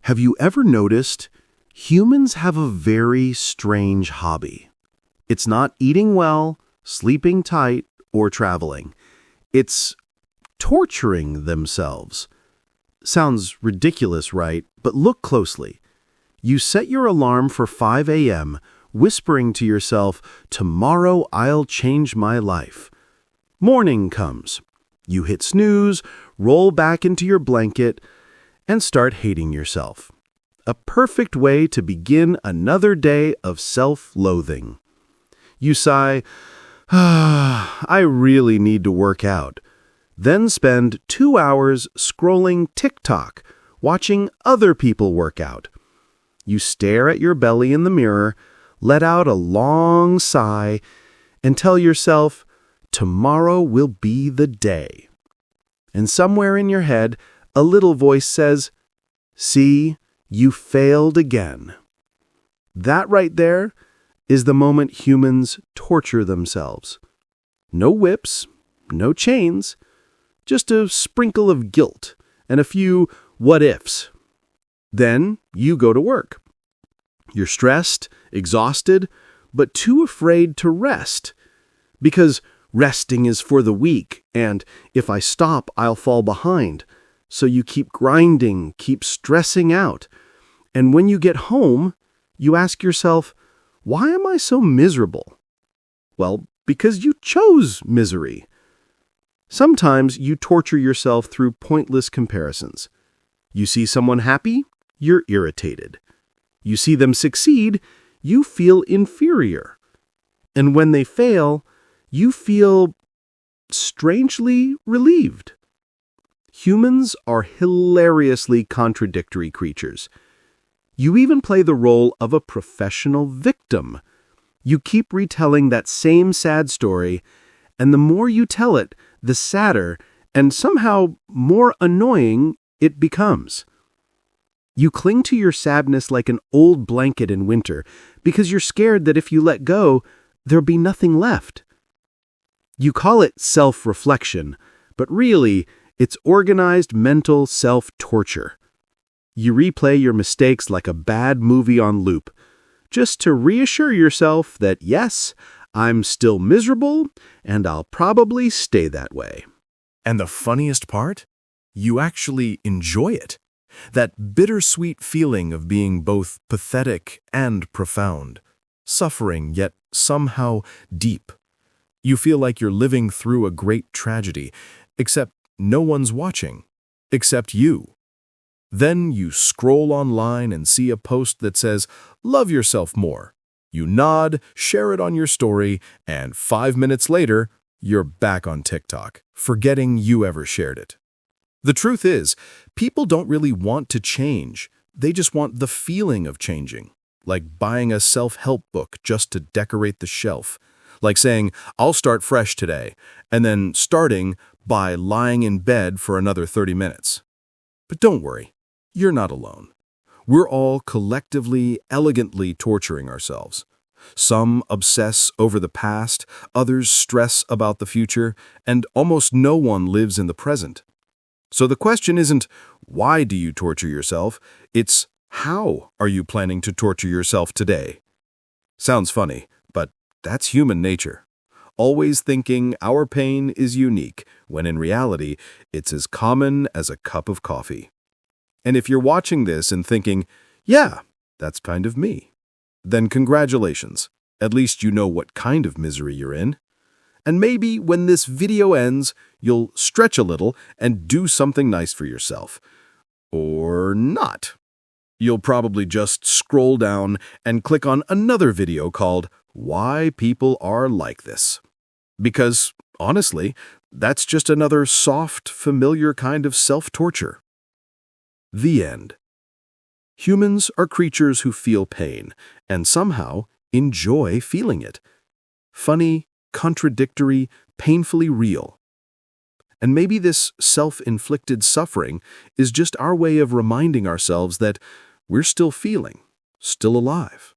Have you ever noticed humans have a very strange hobby? It's not eating well, sleeping tight, or traveling. It's torturing themselves. Sounds ridiculous, right? But look closely. You set your alarm for 5 a.m., whispering to yourself, "Tomorrow I'll change my life." Morning comes. You hit snooze, roll back into your blanket, and start hating yourself. A perfect way to begin another day of self-loathing. You sigh, I really need to work out. Then spend 2 hours scrolling TikTok, watching other people work out. You stare at your belly in the mirror, let out a long sigh, and tell yourself, tomorrow will be the day. And somewhere in your head, a little voice says, "See, you failed again." That right there is the moment humans torture themselves. No whips, no chains, just a sprinkle of guilt and a few what-ifs. Then you go to work. You're stressed, exhausted, but too afraid to rest. Because resting is for the weak, and if I stop, I'll fall behind. So you keep grinding, keep stressing out. And when you get home, you ask yourself, why am I so miserable? Well, because you chose misery. Sometimes you torture yourself through pointless comparisons. You see someone happy, you're irritated. You see them succeed, you feel inferior. And when they fail, you feel strangely relieved. Humans are hilariously contradictory creatures. You even play the role of a professional victim. You keep retelling that same sad story, and the more you tell it, the sadder and somehow more annoying it becomes. You cling to your sadness like an old blanket in winter because you're scared that if you let go, there'll be nothing left. You call it self-reflection, but really, it's organized mental self-torture. You replay your mistakes like a bad movie on loop, just to reassure yourself that yes, I'm still miserable, and I'll probably stay that way. And the funniest part? You actually enjoy it. That bittersweet feeling of being both pathetic and profound, suffering yet somehow deep. You feel like you're living through a great tragedy, except no one's watching, except you. Then you scroll online and see a post that says, "Love yourself more." You nod, share it on your story, and 5 minutes later, you're back on TikTok, forgetting you ever shared it. The truth is, people don't really want to change. They just want the feeling of changing, like buying a self-help book just to decorate the shelf, like saying, "I'll start fresh today," and then starting by lying in bed for another 30 minutes. But don't worry, you're not alone. We're all collectively, elegantly torturing ourselves. Some obsess over the past, others stress about the future, and almost no one lives in the present. So the question isn't, why do you torture yourself? It's, how are you planning to torture yourself today? Sounds funny, but that's human nature. Always thinking our pain is unique, when in reality, it's as common as a cup of coffee. And if you're watching this and thinking, yeah, that's kind of me, then congratulations. At least you know what kind of misery you're in. And maybe when this video ends, you'll stretch a little and do something nice for yourself. Or not. You'll probably just scroll down and click on another video called "Why People Are Like This." Because, honestly, that's just another soft, familiar kind of self-torture. The end. Humans are creatures who feel pain and somehow enjoy feeling it. Funny, contradictory, painfully real. And maybe this self-inflicted suffering is just our way of reminding ourselves that we're still feeling, still alive.